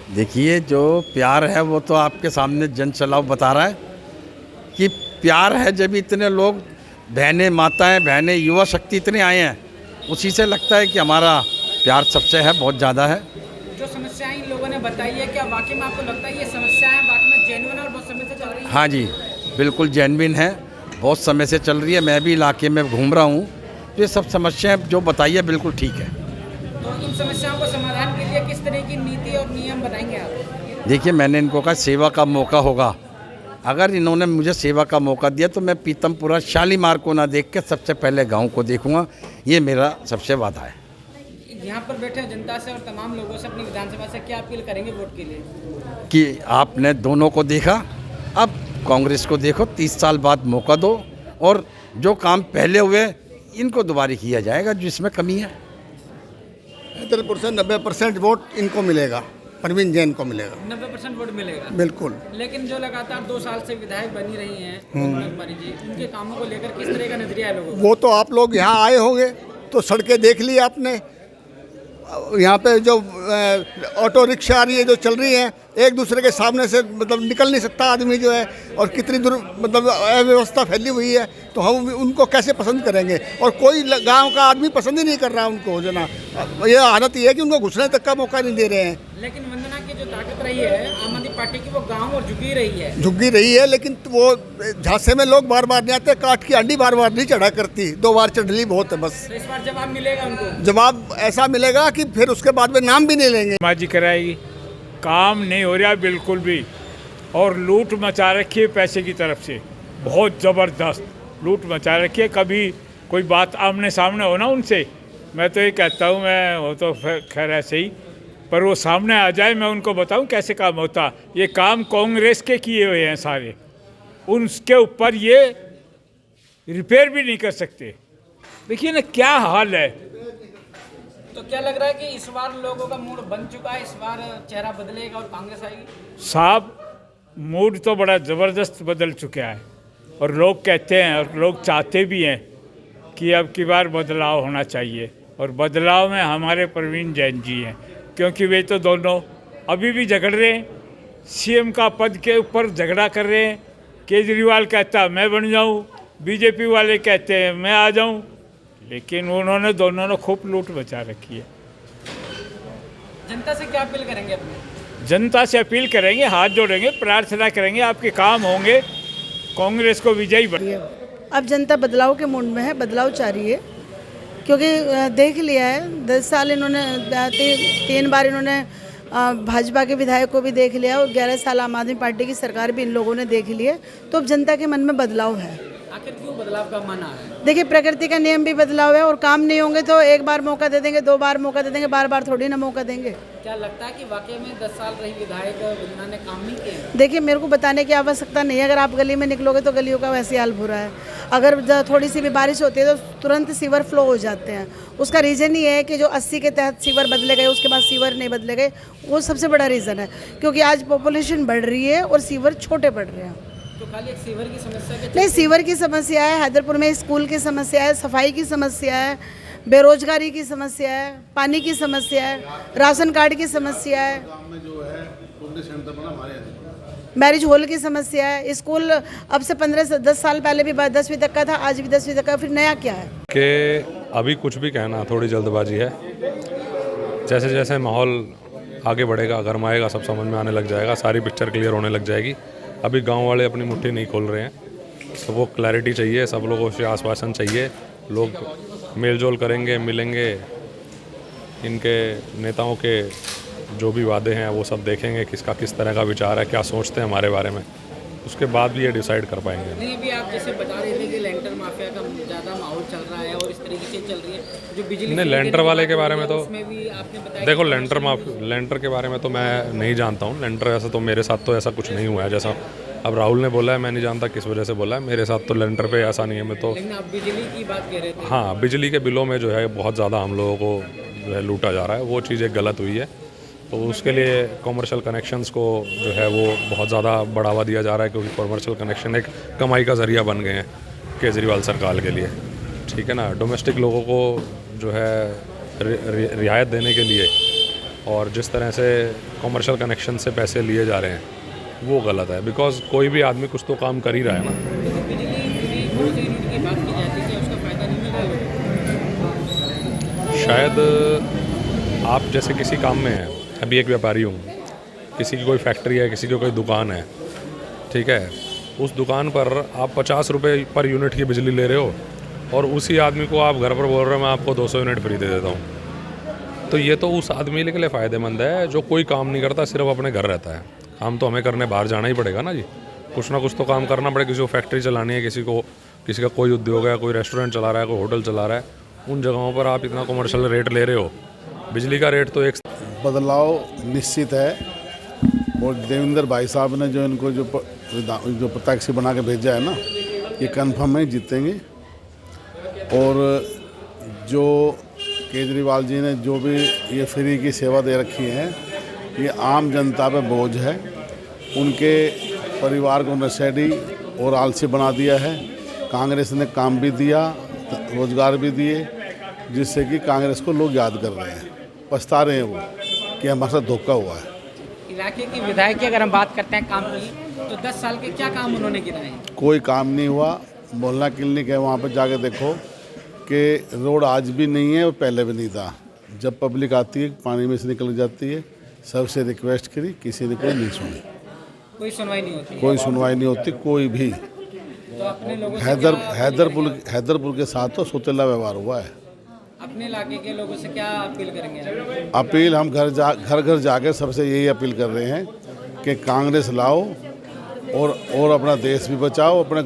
देखिए, जो प्यार है वो तो आपके सामने जन चलाव बता रहा है कि प्यार है। जब इतने लोग, बहनें, माताएं, बहनें, युवा शक्ति इतने आए हैं, उसी से लगता है कि हमारा प्यार सबसे है, बहुत ज़्यादा है। जो समस्याएं इन लोगों ने बताई है, क्या वाकई में आपको लगता है ये समस्याएं वाकई में जेन्युइन और बहुत समय से चल रही हैं? हाँ जी, बिल्कुल जेन्युइन है, बहुत समय से चल रही है। मैं भी इलाके में घूम रहा हूँ, तो ये सब समस्याएं जो बताई है बिल्कुल ठीक है। तो इन समस्याओं को समाधान के लिए किस तरह की नीति और नियम बनाएंगे आप? देखिए, मैंने इनको कहा सेवा का मौका होगा। अगर इन्होंने मुझे सेवा का मौका दिया तो मैं पीतमपुरा शालीमार को ना देख के सबसे पहले गांव को देखूंगा। ये मेरा सबसे वादा है। यहाँ पर बैठे जनता से और तमाम लोगों से, अपनी विधानसभा से क्या अपील करेंगे वोट के लिए? कि आपने दोनों को देखा, अब कांग्रेस को देखो, 30 साल बाद मौका दो और जो काम पहले हुए इनको दोबारा किया जाएगा जिसमें कमी है। 90% वोट इनको मिलेगा, परवीन जैन को मिलेगा। 90% वोट मिलेगा, बिल्कुल। लेकिन जो लगातार 2 साल से विधायक बनी रही हैं कुमारी जी, उनके कामों को लेकर किस तरह का नजरिया है लोगों का? वो तो आप लोग यहाँ आए होंगे तो सड़कें देख ली आपने। यहाँ पे जो ऑटो रिक्शा आ रही है, जो चल रही है, एक दूसरे के सामने से मतलब निकल नहीं सकता आदमी जो है, और कितनी दूर मतलब अव्यवस्था फैली हुई है, तो हम उनको कैसे पसंद करेंगे? और कोई गांव का आदमी पसंद ही नहीं कर रहा उनको, जो ना ये हालत ये है कि उनको घुसने तक का मौका नहीं दे रहे हैं। लेकिन वंदना की जो ताकत रही है आम आदमी पार्टी की, वो गाँव और झुकी रही है। लेकिन वो झांसे में लोग बार बार नहीं आते, काट की अंडी बार बार नहीं चढ़ा करती, 2 बार चढ़ली बहुत है बस। तो इस बार जवाब मिलेगा उनको? जवाब ऐसा मिलेगा कि फिर उसके बाद में नाम भी नहीं लेंगे। माजी कराएगी, काम नहीं हो रहा बिल्कुल भी, और लूट मचा रखी है पैसे की तरफ से, बहुत ज़बरदस्त लूट मचा रखी है। कभी कोई बात आमने सामने हो ना उनसे, मैं तो ये कहता हूँ, मैं वो तो खैर ऐसे ही, पर वो सामने आ जाए मैं उनको बताऊँ कैसे काम होता। ये काम कांग्रेस के किए हुए हैं सारे, उनके ऊपर ये रिपेयर भी नहीं कर सकते। देखिए ना क्या हाल है। तो क्या लग रहा है कि इस बार लोगों का मूड बन चुका है, इस बार चेहरा बदलेगा और कांग्रेस आएगी? साहब, मूड तो बड़ा ज़बरदस्त बदल चुका है, और लोग कहते हैं और लोग चाहते भी हैं कि अब की बार बदलाव होना चाहिए, और बदलाव में हमारे परवीन जैन जी हैं, क्योंकि वे तो दोनों अभी भी झगड़ रहे हैं, सीएम का पद के ऊपर झगड़ा कर रहे हैं। केजरीवाल कहता है मैं बन जाऊं, बीजेपी वाले कहते हैं मैं आ जाऊं, लेकिन उन्होंने दोनों ने खूब लूट बचा रखी है। जनता से क्या अपील करेंगे अपने? जनता से अपील करेंगे, हाथ जोड़ेंगे, प्रार्थना करेंगे, आपके काम होंगे, कांग्रेस को विजयी बने। अब जनता बदलाव के मूड में है, बदलाव चाह रही है, क्योंकि देख लिया है 10 साल इन्होंने 3 बार इन्होंने भाजपा के विधायक को भी देख लिया, और 11 साल आम आदमी पार्टी की सरकार भी इन लोगों ने देख ली है। तो अब जनता के मन में बदलाव है। आखिर क्यों बदलाव का मन आ रहा है? देखिए, प्रकृति का नियम भी बदलाव है, और काम नहीं होंगे तो एक बार मौका दे देंगे, 2 बार मौका दे देंगे, बार बार थोड़ी ना मौका देंगे। क्या लगता है कि वाकई में 10 साल रही विधायक वंदना ने काम नहीं किए? देखिए, मेरे को बताने की आवश्यकता नहीं है। अगर आप गली में निकलोगे तो गलियों का वैसे हाल बुरा है। अगर थोड़ी सी भी बारिश होती है तो तुरंत सीवर फ्लो हो जाते हैं। उसका रीज़न ये है कि जो 80 के तहत सीवर बदले गए, उसके बाद सीवर नहीं बदले गए, वो सबसे बड़ा रीज़न है, क्योंकि आज पॉपुलेशन बढ़ रही है और सीवर छोटे पड़ रहे हैं। तो खाली एक सीवर की समस्या के? नहीं, सीवर की समस्या है, हैदरपुर में स्कूल की समस्या है, सफाई की समस्या है, बेरोजगारी की समस्या है, पानी की समस्या है, राशन कार्ड की समस्या है, मैरिज हॉल की समस्या है। स्कूल अब से 15 से 10 साल पहले भी 10वीं तक का था, आज भी 10वीं तक का, फिर नया क्या है? कि अभी कुछ भी कहना थोड़ी जल्दबाजी है। जैसे जैसे माहौल आगे बढ़ेगा, गरमाएगा, सब समझ में आने लग जाएगा, सारी पिक्चर क्लियर होने लग जाएगी। अभी गांव वाले अपनी मुट्ठी नहीं खोल रहे हैं, सबको क्लैरिटी चाहिए, सब लोगों से आश्वासन चाहिए। लोग मेलजोल करेंगे, मिलेंगे, इनके नेताओं के जो भी वादे हैं वो सब देखेंगे, किसका किस तरह का विचार है, क्या सोचते हैं हमारे बारे में, उसके बाद भी ये डिसाइड कर पाएंगे। नहीं, अभी आप जैसे बता रहे थे कि लेंटर माफिया का ज़्यादा माहौल चल रहा है और इस तरीके से चल रही है, जो बिजली नहीं, लेंटर वाले के बारे में तो उसमें भी आपने बताया। देखो, लेंटर के बारे में तो मैं नहीं जानता हूँ। लेंटर ऐसा तो मेरे साथ तो ऐसा कुछ नहीं हुआ है, जैसा अब राहुल ने बोला है, मैं नहीं जानता किस वजह से बोला है, मेरे साथ तो लेंटर पे ऐसा नहीं है। मैं तो, लेकिन आप बिजली की बात कह रहे थे। हाँ, बिजली के बिलों में जो है बहुत ज़्यादा हम लोगों को जो है लूटा जा रहा है, वो चीज़ एक गलत हुई है। तो उसके लिए कॉमर्शियल कनेक्शंस को जो है वो बहुत ज़्यादा बढ़ावा दिया जा रहा है, क्योंकि कॉमर्शियल कनेक्शन एक कमाई का ज़रिया बन गए हैं केजरीवाल सरकार के लिए, ठीक है ना। डोमेस्टिक लोगों को जो है रियायत देने के लिए और जिस तरह से कमर्शियल कनेक्शन से पैसे लिए जा रहे हैं वो गलत है, बिकॉज कोई भी आदमी कुछ तो काम कर ही रहा है ना। बिजली फ्री 200 यूनिट की बात की जाती है, क्या उसका फ़ायदा नहीं मिल रहा है? शायद आप जैसे किसी काम में हैं, अभी एक व्यापारी हूँ, किसी की कोई फैक्ट्री है, किसी की कोई दुकान है, ठीक है, उस दुकान पर आप 50 रुपये पर यूनिट की बिजली ले रहे हो और उसी आदमी को आप घर पर बोल रहे हो मैं आपको 200 यूनिट फ्री दे देता हूँ। तो ये तो उस आदमी के लिए फ़ायदेमंद है जो कोई काम नहीं करता, सिर्फ अपने घर रहता है। काम तो हमें करने बाहर जाना ही पड़ेगा ना जी, कुछ ना कुछ तो काम करना पड़ेगा। किसी को फैक्ट्री चलानी है, किसी का कोई उद्योग है, कोई रेस्टोरेंट चला रहा है, कोई होटल चला रहा है, उन जगहों पर आप इतना कमर्शियल रेट ले रहे हो। बिजली का रेट तो एक बदलाव निश्चित है और देवेंद्र भाई साहब ने जो इनको जो प्रत्याशी बना के भेजा है ना, ये कन्फर्म है जीतेंगे। और जो केजरीवाल जी ने जो भी ये फ्री की सेवा दे रखी है, ये आम जनता पे बोझ है, उनके परिवार को नशेड़ी और आलसी बना दिया है। कांग्रेस ने काम भी दिया, रोजगार भी दिए, जिससे कि कांग्रेस को लोग याद कर रहे हैं, पछता रहे हैं वो कि हमारे साथ धोखा हुआ है। इलाके की विधायक की अगर हम बात करते हैं काम की, तो 10 साल के क्या काम उन्होंने गिनाए हैं? कोई काम नहीं हुआ। मोहल्ला क्लिनिक है, वहाँ पर जाके देखो कि रोड आज भी नहीं है और पहले भी नहीं था। जब पब्लिक आती है पानी में से निकल जाती है, सबसे रिक्वेस्ट करी, किसी ने कोई नहीं सुनी, कोई सुनवाई नहीं होती है। कोई सुनवाई नहीं होती, कोई भी। तो अपने लोगों से हैदरपुर के साथ तो सौतेला व्यवहार हुआ है। अपने इलाके के लोगों से क्या अपील करेंगे? अपील हम घर घर जाकर सबसे यही अपील कर रहे हैं कि कांग्रेस लाओ और अपना देश भी बचाओ, अपने